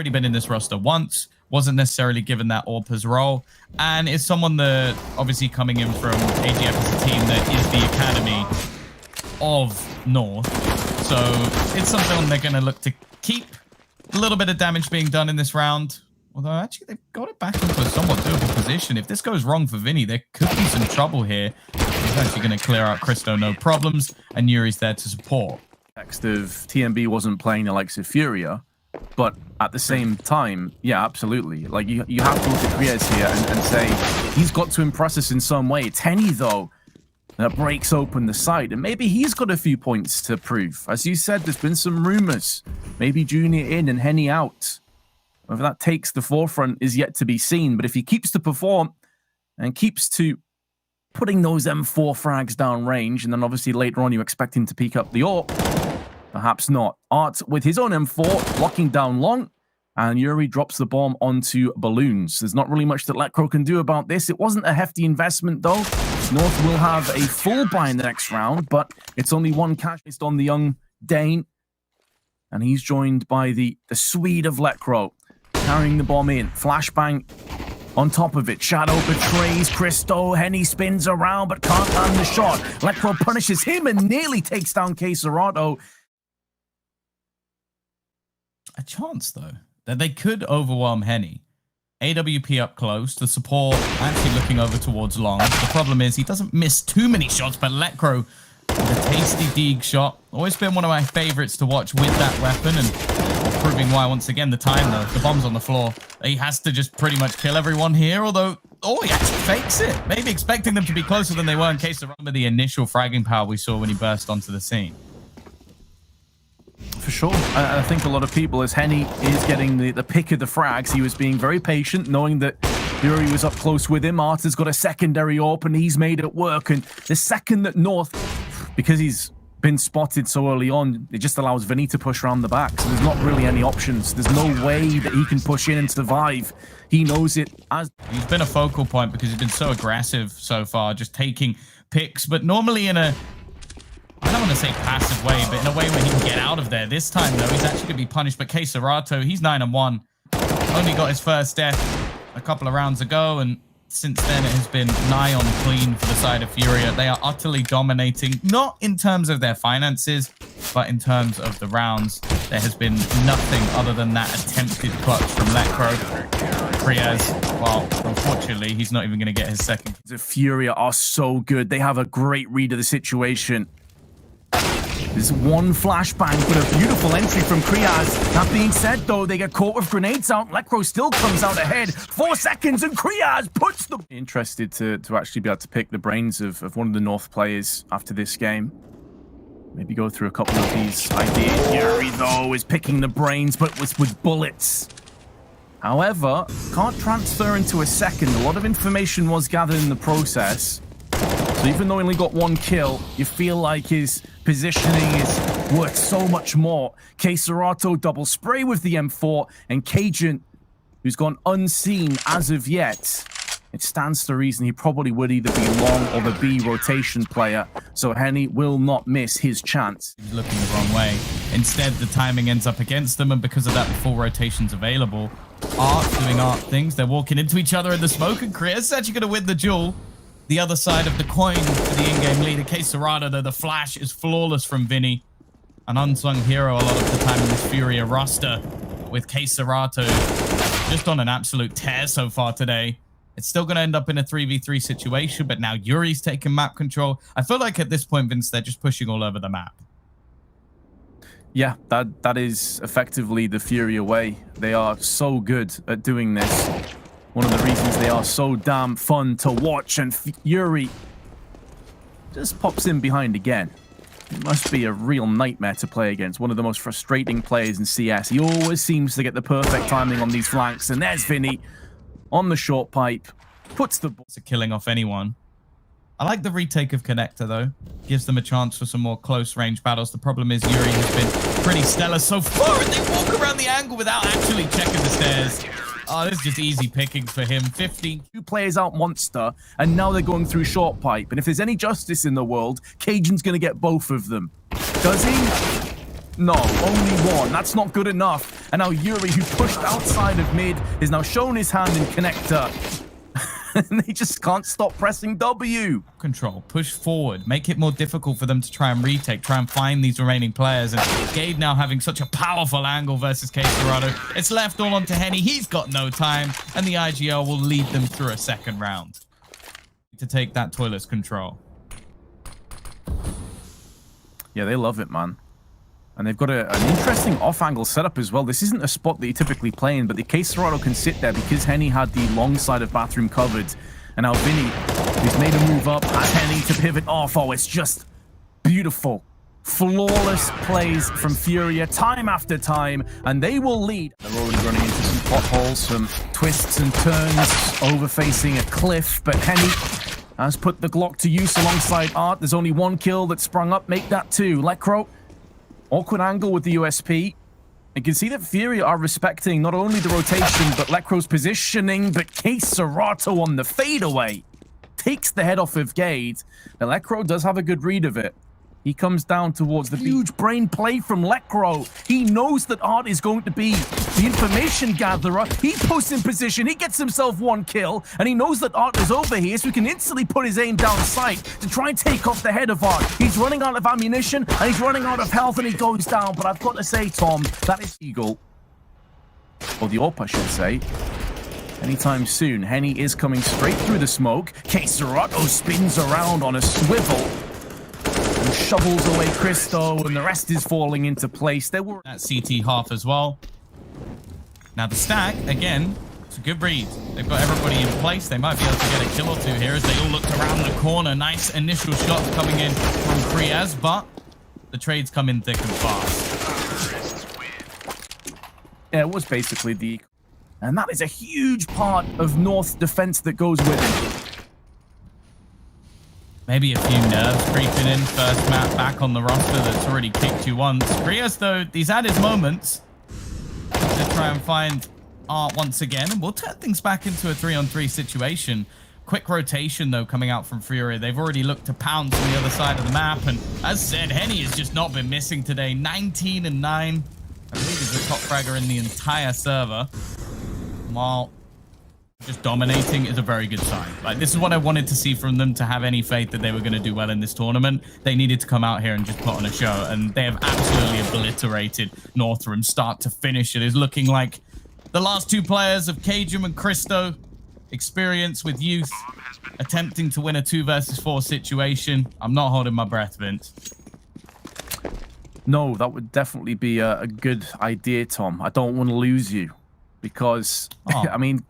already been in this roster once, wasn't necessarily given that AWP's role, and is someone that obviously coming in from AGF as a team that is the academy of North. So it's something they're going to look to keep. A little bit of damage being done in this round. Although, actually, they've got it back into a somewhat doable position. If this goes wrong for Vinny, there could be some trouble here. He's actually going to clear out Christo, no problems, and Yuri's there to support. Next of TMB wasn't playing the likes of Furia, but at the same time, yeah, absolutely. Like, you have to look at Kriez here and say, he's got to impress us in some way. It's Henny, though, that breaks open the site, and maybe he's got a few points to prove. As you said, there's been some rumors. Maybe Junior in and Henny out. Whether that takes the forefront is yet to be seen, but if he keeps to perform and keeps to putting those M4 frags down range, and then obviously later on you expect him to peek up the AWP, perhaps not. Art with his own M4, locking down long, and Yuri drops the bomb onto balloons. There's not really much that Letcro can do about this. It wasn't a hefty investment, though. North will have a full buy in the next round, but it's only one cash based on the young Dane, and he's joined by the Swede of Letcro. Carrying the bomb in. Flashbang on top of it. Shadow betrays Christo. Henny spins around but can't land the shot. Letcro punishes him and nearly takes down Queserato. A chance, though, that they could overwhelm Henny. AWP up close. The support actually looking over towards long. The problem is he doesn't miss too many shots, but Letcro with a tasty Deeg shot. Always been one of my favorites to watch with that weapon, and proving why once again the time though. The bomb's on the floor. He has to just pretty much kill everyone here, although he actually fakes it. Maybe expecting them to be closer than they were in case of the initial fragging power we saw when he burst onto the scene. For sure. I think a lot of people, as Henny is getting the pick of the frags, he was being very patient, knowing that Fury was up close with him. Arta's got a secondary AWP and he's made it work. And the second that North, because he's been spotted so early on, it just allows Vinny to push around the back. So there's not really any options. There's no way that he can push in and survive. He knows it. As he's been a focal point because he's been so aggressive so far, just taking picks, but normally in a, I don't want to say passive way, but in a way where he can get out of there. This time, though, he's actually going to be punished. But Queserato, he's 9-1. Only got his first death a couple of rounds ago, and since then it has been nigh on clean for the side of Furia. They are utterly dominating, not in terms of their finances, but in terms of the rounds. There has been nothing other than that attempted clutch from Letcro. Kriez, well, unfortunately, he's not even going to get his second. The Furia are so good. They have a great read of the situation. There's one flashbang, but a beautiful entry from Kriaz. That being said, though, they get caught with grenades out. Letcro still comes out ahead. 4 seconds, and Kriaz puts them. Interested to actually be able to pick the brains of one of the North players after this game. Maybe go through a couple of these ideas. Yuri, though, is picking the brains, but with bullets. However, can't transfer into a second. A lot of information was gathered in the process. So even though he only got 1 kill, you feel like his positioning is worth so much more. Queserato double spray with the M4, and Cajun, who's gone unseen as of yet, it stands to reason he probably would either be long or the B rotation player, so Henny will not miss his chance. He's looking the wrong way. Instead, the timing ends up against them, and because of that, the full rotation's available. Art doing Art things. They're walking into each other in the smoke, and Chris is actually going to win the duel. The other side of the coin for the in-game leader, Queserato, though the flash is flawless from Vinny. An unsung hero a lot of the time in this Furia roster, with Queserato just on an absolute tear so far today. It's still going to end up in a 3v3 situation, but now Yuri's taking map control. I feel like at this point, Vince, they're just pushing all over the map. Yeah, that is effectively the Furia way. They are so good at doing this. One of the reasons they are so damn fun to watch, and Yuri just pops in behind again. It must be a real nightmare to play against. One of the most frustrating players in CS. He always seems to get the perfect timing on these flanks, and there's Vinny on the short pipe. Puts the ball to killing off anyone. I like the retake of Connector, though. Gives them a chance for some more close-range battles. The problem is Yuri has been pretty stellar so far, and they walk around the angle without actually checking the stairs. Oh, this is just easy pickings for him. 15. 2 players out monster, and now they're going through short pipe. And if there's any justice in the world, Cajun's going to get both of them. Does he? No, only one. That's not good enough. And now Yuri, who pushed outside of mid, is now showing his hand in connector. And they just can't stop pressing W. Control, push forward, make it more difficult for them to try and retake, try and find these remaining players. And Gade now having such a powerful angle versus K-Serrano. It's left all onto Henny. He's got no time, and the IGL will lead them through a second round to take that toilet's control. Yeah, they love it, man. And they've got an interesting off-angle setup as well. This isn't a spot that you typically play in, but the K-Serrano can sit there because Henny had the long side of bathroom covered. And now Vinny, who's made a move up, has Henny to pivot off. Oh, it's just beautiful. Flawless plays from Furia, time after time, and they will lead. They're already running into some potholes, some twists and turns, over-facing a cliff, but Henny has put the Glock to use alongside Art. There's only one kill that sprung up, make that two. Lecro, awkward angle with the USP. You can see that Furia are respecting not only the rotation, but Lecro's positioning, but K-Serrano on the fadeaway takes the head off of Gade. Now, Lecro does have a good read of it. He comes down towards the huge brain play from Lecro. He knows that Art is going to be the information gatherer. He posts in position. He gets himself one kill. And he knows that Art is over here, so he can instantly put his aim down sight to try and take off the head of Art. He's running out of ammunition, and he's running out of health, and he goes down. But I've got to say, Tom, that is Eagle. Or the AWP, I should say. Anytime soon, Henny is coming straight through the smoke. K-Serrano spins around on a swivel. And shovels away Christo, and the rest is falling into place. There were that CT half as well. Now the stack, again, it's a good read. They've got everybody in place. They might be able to get a kill or two here as they all look around the corner. Nice initial shots coming in from Kriaz, but the trades come in thick and fast. Yeah, it was basically the... And that is a huge part of North's defense that goes with it. Maybe a few nerves creeping in. First map back on the roster that's already kicked you once. Kriaz, though, he's had his moments to try and find Art once again. And we'll turn things back into a 3-on-3 situation. Quick rotation, though, coming out from Furia. They've already looked to pounce on the other side of the map. And as said, Henny has just not been missing today. 19 and 9. I believe he's the top fragger in the entire server. While just dominating is a very good sign. Like, this is what I wanted to see from them, to have any faith that they were going to do well in this tournament. They needed to come out here and just put on a show, and they have absolutely obliterated North from start to finish. It is looking like the last two players of Cajun and Christo, experience with youth, attempting to win a 2 versus 4 situation. I'm not holding my breath, Vince. No, that would definitely be a good idea, Tom. I don't want to lose you. Because, I mean,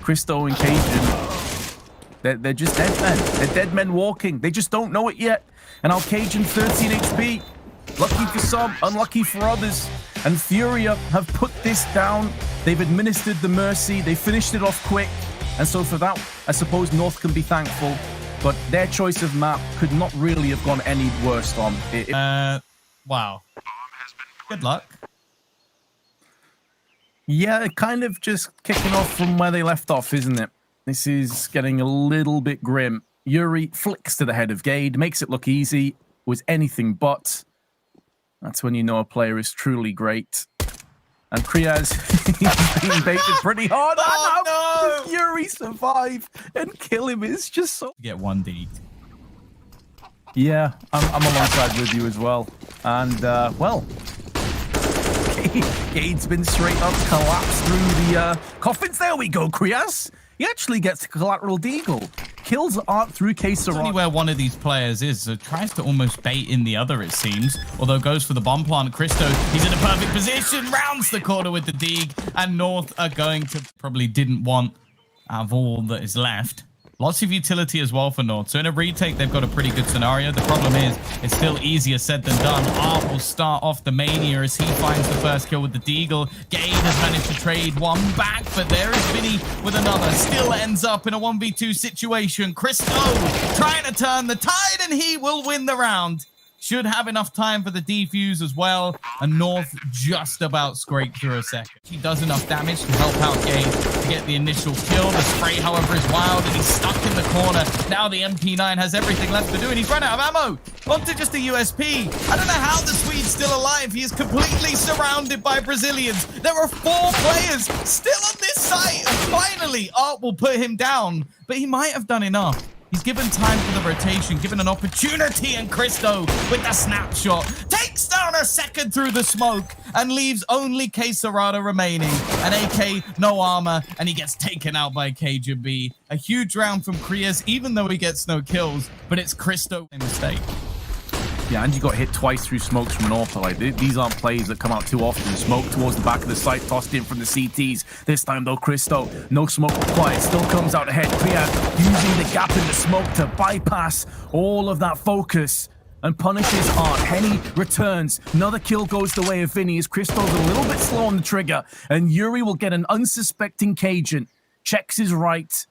Christo and Cajun, they're just dead men. They're dead men walking. They just don't know it yet. And now Cajun, 13 HP. Lucky for some, unlucky for others. And Furia have put this down. They've administered the mercy. They finished it off quick. And so for that, I suppose North can be thankful. But their choice of map could not really have gone any worse, Tom. Wow. Good luck. Yeah, kind of just kicking off from where they left off, isn't it? This is getting a little bit grim. Yuri flicks to the head of Gade, makes it look easy. Was anything but. That's when you know a player is truly great. And Kriaz, he's being baited pretty hard. Oh, no! Yuri survive and kill him is just so... Get 1D. Yeah, I'm alongside with you as well. And, well... Gade's been straight up collapsed through the coffins. There we go, Kriaz. He actually gets collateral deagle. Kills Art through K-Serrano. Only where one of these players is, so tries to almost bait in the other, it seems. Although goes for the bomb plant. Christo, he's in a perfect position, rounds the corner with the dig, and North are going to probably didn't want out of all that is left. Lots of utility as well for North. So in a retake, they've got a pretty good scenario. The problem is, it's still easier said than done. Art will start off the Mania as he finds the first kill with the Deagle. Gade has managed to trade one back, but there is Vinny with another. Still ends up in a 1v2 situation. Christo trying to turn the tide, and he will win the round. Should have enough time for the defuse as well. And North just about scraped through a second. He does enough damage to help out Gage to get the initial kill. The spray, however, is wild, and he's stuck in the corner. Now the MP9 has everything left to do, and he's run out of ammo. Onto just a USP. I don't know how the Swede's still alive. He is completely surrounded by Brazilians. There are 4 players still on this site. And finally, Art will put him down, but he might have done enough. He's given time for the rotation, given an opportunity, and Cristo with the snapshot takes down a second through the smoke and leaves only Quesarado remaining. An AK, no armor, and he gets taken out by KGB. A huge round from Krias, even though he gets no kills, but it's Cristo a mistake. Yeah, and you got hit twice through smokes from North. Like, these aren't plays that come out too often. Smoke towards the back of the site, tossed in from the CTs. This time, though, Cristo, no smoke required, still comes out ahead. Krias using the gap in the smoke to bypass all of that focus and punishes Art. Henny returns. Another kill goes the way of Vinny as Cristo's a little bit slow on the trigger, and Yuri will get an unsuspecting Cajun. Checks his right,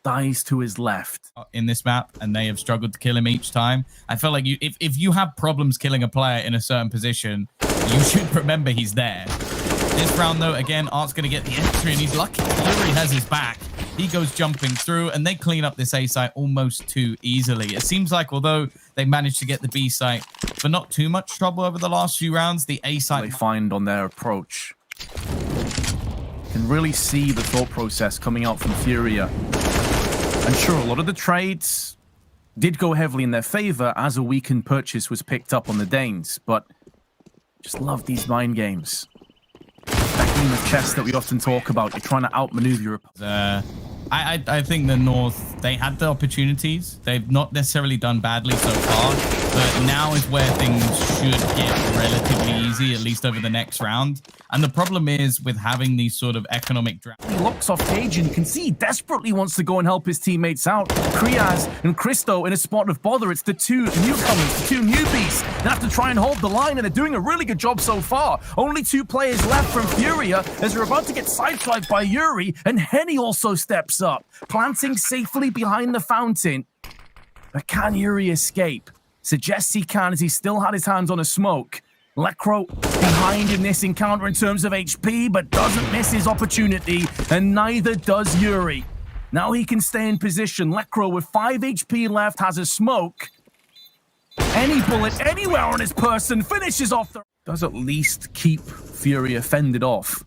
dies to his left. In this map, and they have struggled to kill him each time. I feel like if you have problems killing a player in a certain position, you should remember he's there. This round, though, again, Art's going to get the entry, and he's lucky Fury has his back. He goes jumping through, and they clean up this A site almost too easily. It seems like although they managed to get the B site for not too much trouble over the last few rounds, the A site... They find on their approach. Can really see the thought process coming out from Furia. And sure, a lot of the trades did go heavily in their favor as a weakened purchase was picked up on the Danes, but just love these mind games. That game of chess that we often talk about, you're trying to outmaneuver your opponent. I think the North, they had the opportunities. They've not necessarily done badly so far, but now is where things should get relatively easy, at least over the next round. And the problem is with having these sort of economic drafts. He looks off Cage and you can see he desperately wants to go and help his teammates out. Krias and Cristo in a spot of bother. It's the 2 newcomers, the 2 newbies. They have to try and hold the line, and they're doing a really good job so far. Only 2 players left from Furia as they're about to get sideswiped by Yuri, and Henny also steps up, planting safely behind the fountain. But can Yuri escape? Suggests he can, as he still had his hands on a smoke. Lecro behind in this encounter in terms of HP, but doesn't miss his opportunity, and neither does Yuri. Now he can stay in position. Lecro with 5 HP left has a smoke. Any bullet anywhere on his person finishes off the... Does at least keep Furia fended off.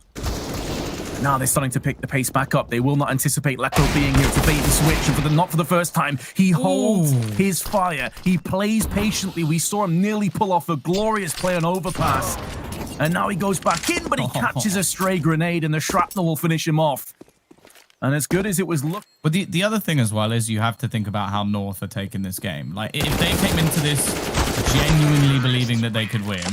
Now they're starting to pick the pace back up. They will not anticipate Lecro being here to bait and switch, and not for the first time. He holds his fire. He plays patiently. We saw him nearly pull off a glorious play on overpass. And now he goes back in, but he catches a stray grenade, and the shrapnel will finish him off. And as good as it was look... But the other thing as well is you have to think about how North are taking this game. Like, if they came into this genuinely believing that they could win,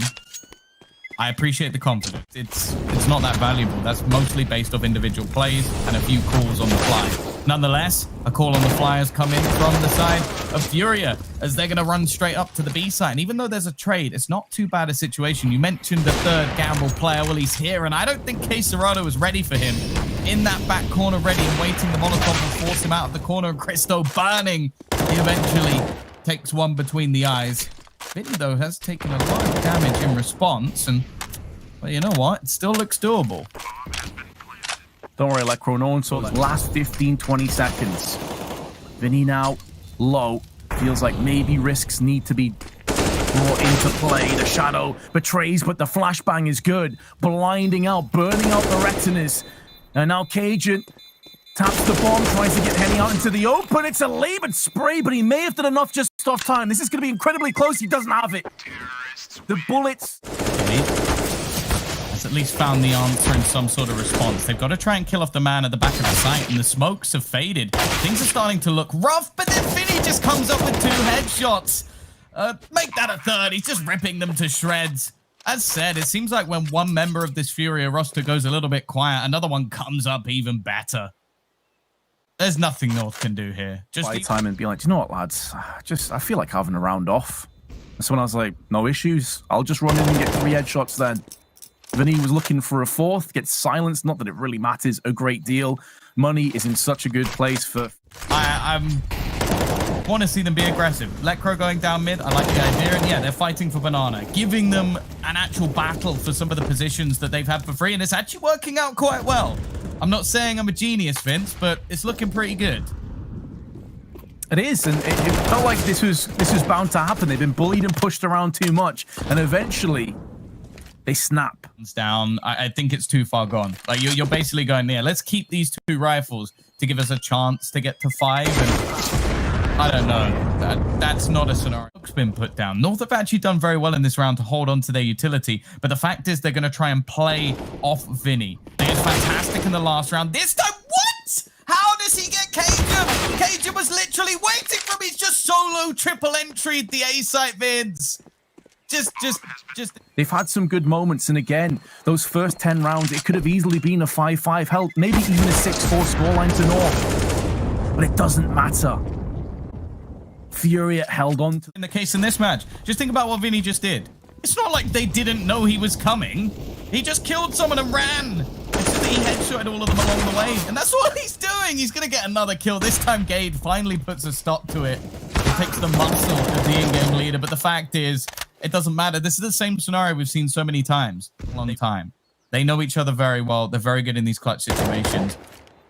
I appreciate the confidence. It's not that valuable. That's mostly based off individual plays and a few calls on the fly. Nonetheless, a call on the fly has come in from the side of Furia as they're going to run straight up to the B side. And even though there's a trade, it's not too bad a situation. You mentioned the 3rd gamble player. Well, he's here, and I don't think Quesarado is ready for him. In that back corner ready and waiting, the Molotov will force him out of the corner, and Cristo burning. He eventually takes one between the eyes. Vinny, though, has taken a lot of damage in response, and, well, you know what? It still looks doable. Don't worry, Lecro, no one saw the last 15, 20 seconds. Vinny now low. Feels like maybe risks need to be brought into play. The shadow betrays, but the flashbang is good. Blinding out, burning out the retinas. And now Cajun taps the bomb, tries to get Henny out into the open. It's a labored spray, but he may have done enough just off time. This is going to be incredibly close. He doesn't have it. The bullets... Has at least found the answer in some sort of response. They've got to try and kill off the man at the back of the site, and the smokes have faded. Things are starting to look rough, but then Vinny just comes up with 2 headshots. Make that a 3rd. He's just ripping them to shreds. As said, it seems like when one member of this Furia roster goes a little bit quiet, another one comes up even better. There's nothing North can do here. Just buy time and be like, you know what, lads? I feel like having a round off. That's when I was like, no issues. I'll just run in and get 3 headshots then. Vinny was looking for a 4th, gets silenced. Not that it really matters a great deal. Money is in such a good place for... I'm Want to see them be aggressive. Lecro going down mid, I like the idea. And yeah, they're fighting for banana, giving them an actual battle for some of the positions that they've had for free, and it's actually working out quite well. I'm not saying I'm a genius, Vince, but it's looking pretty good. It is, and it felt like this was bound to happen. They've been bullied and pushed around too much, and eventually they snap. It's down. I think it's too far gone. Like you're basically going, yeah, let's keep these 2 rifles to give us a chance to get to 5, and I don't know. That's not a scenario. It's been put down. North have actually done very well in this round to hold on to their utility, but the fact is they're going to try and play off Vinny. They was fantastic in the last round. This time, what? How does he get Cajun? Cajun was literally waiting for him. He's just solo triple entry'd the A site, Vince. Just. They've had some good moments, and again, those first 10 rounds, it could have easily been a 5-5, hell, maybe even a 6-4 scoreline to North. But it doesn't matter. Furia held on to... In the case in this match, just think about what Vinny just did. It's not like they didn't know he was coming. He just killed someone and ran. He headshotted all of them along the way. And that's what he's doing. He's going to get another kill. This time, Gade finally puts a stop to it. He takes the muscle of the in-game leader. But the fact is, it doesn't matter. This is the same scenario we've seen so many times. A long time. They know each other very well. They're very good in these clutch situations.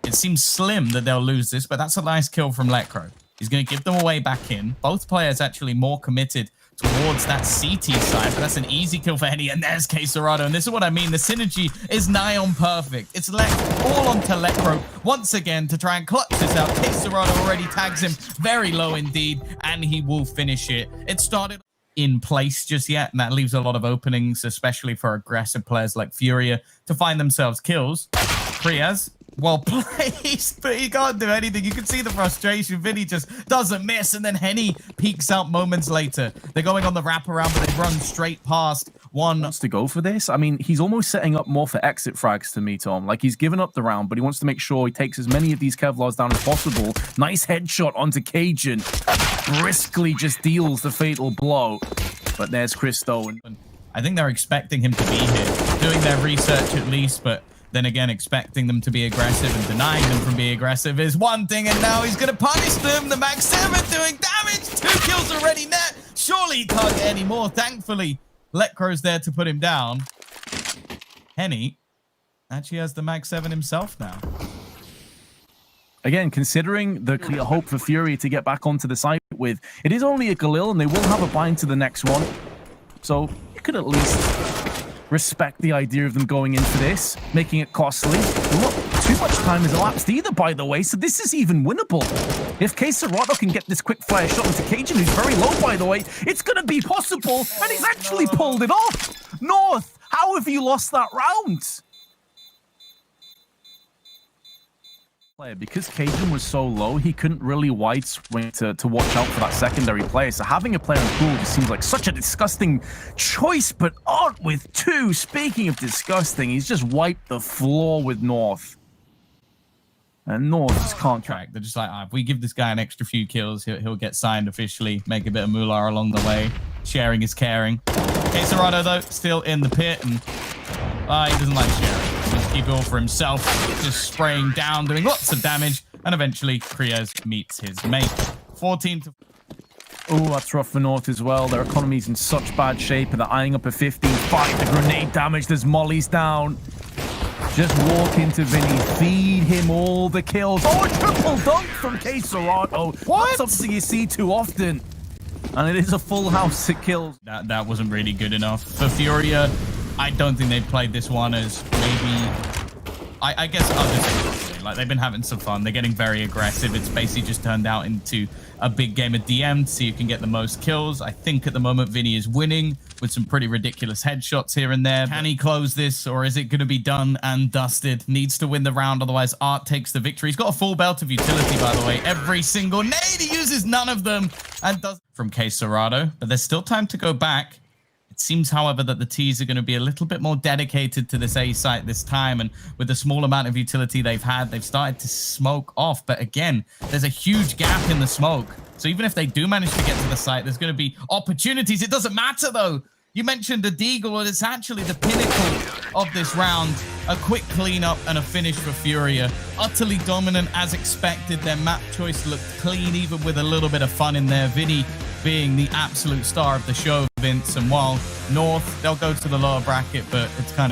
It seems slim that they'll lose this, but that's a nice kill from Lecro. He's going to give them away back in. Both players actually more committed towards that CT side, but that's an easy kill for Henny. And there's Quesarado. And this is what I mean. The synergy is nigh on perfect. It's all onto Lecro once again to try and clutch this out. Quesarado already tags him very low indeed, and he will finish it. It started in place just yet, and that leaves a lot of openings, especially for aggressive players like Furia, to find themselves kills. Priaz, well placed, but he can't do anything. You can see the frustration. Vinny just doesn't miss, and then Henny peeks out moments later. They're going on the wraparound, but they run straight past one. Wants to go for this. I mean, he's almost setting up more for exit frags to me, Tom. Like, he's given up the round, but he wants to make sure he takes as many of these Kevlars down as possible. Nice headshot onto Cajun. Briskly just deals the fatal blow. But there's Christo. I think they're expecting him to be here, doing their research at least, but then again, expecting them to be aggressive and denying them from being aggressive is one thing, and now he's going to punish them. The Max 7 doing damage. 2 kills already net. Surely he can't get any more. Thankfully, Lecro's there to put him down. Henny actually has the Max 7 himself now. Again, considering the clear hope for Fury to get back onto the site with, it is only a Galil, and they will have a bind to the next one. So you could at least respect the idea of them going into this, making it costly. Look, too much time has elapsed either, by the way, so this is even winnable. If Quesarado can get this quick fire shot into Cajun, who's very low, by the way, it's going to be possible, and he's actually pulled it off. North, how have you lost that round? Because Cajun was so low, he couldn't really wide swing to watch out for that secondary player. So having a player in pool just seems like such a disgusting choice, but Art with 2. Speaking of disgusting, he's just wiped the floor with North. And North just can't track. They're just like, if we give this guy an extra few kills, he'll get signed officially, make a bit of moolah along the way. Sharing is caring. Quesarado, though, still in the pit, and he doesn't like sharing. Just keep it all for himself, just spraying down, doing lots of damage, and eventually Kriez meets his mate. 14 to... Oh, that's rough for North as well. Their economy's in such bad shape, and they're eyeing up a 15-5. The grenade damage, there's mollies down. Just walk into Vinny, feed him all the kills. Oh, a triple dunk from Quesarado. What? Not something you see too often. And it is a full house of kills. That wasn't really good enough. For Furia, I don't think they've played this one as maybe... I guess I'll just say, like, they've been having some fun. They're getting very aggressive. It's basically just turned out into a big game of DM to see who can get the most kills. I think at the moment Vinny is winning with some pretty ridiculous headshots here and there. Can he close this, or is it going to be done and dusted? Needs to win the round, otherwise Art takes the victory. He's got a full belt of utility, by the way. Every single nade, he uses none of them and does from Quesarado. But there's still time to go back. It seems, however, that the T's are going to be a little bit more dedicated to this A site this time, and with the small amount of utility they've had, they've started to smoke off. But again, there's a huge gap in the smoke. So even if they do manage to get to the site, there's going to be opportunities. It doesn't matter, though. You mentioned the Deagle, and it's actually the pinnacle of this round. A quick cleanup and a finish for Furia. Utterly dominant as expected. Their map choice looked clean, even with a little bit of fun in there. Vinny being the absolute star of the show, Vince. And while North, they'll go to the lower bracket, but it's kind of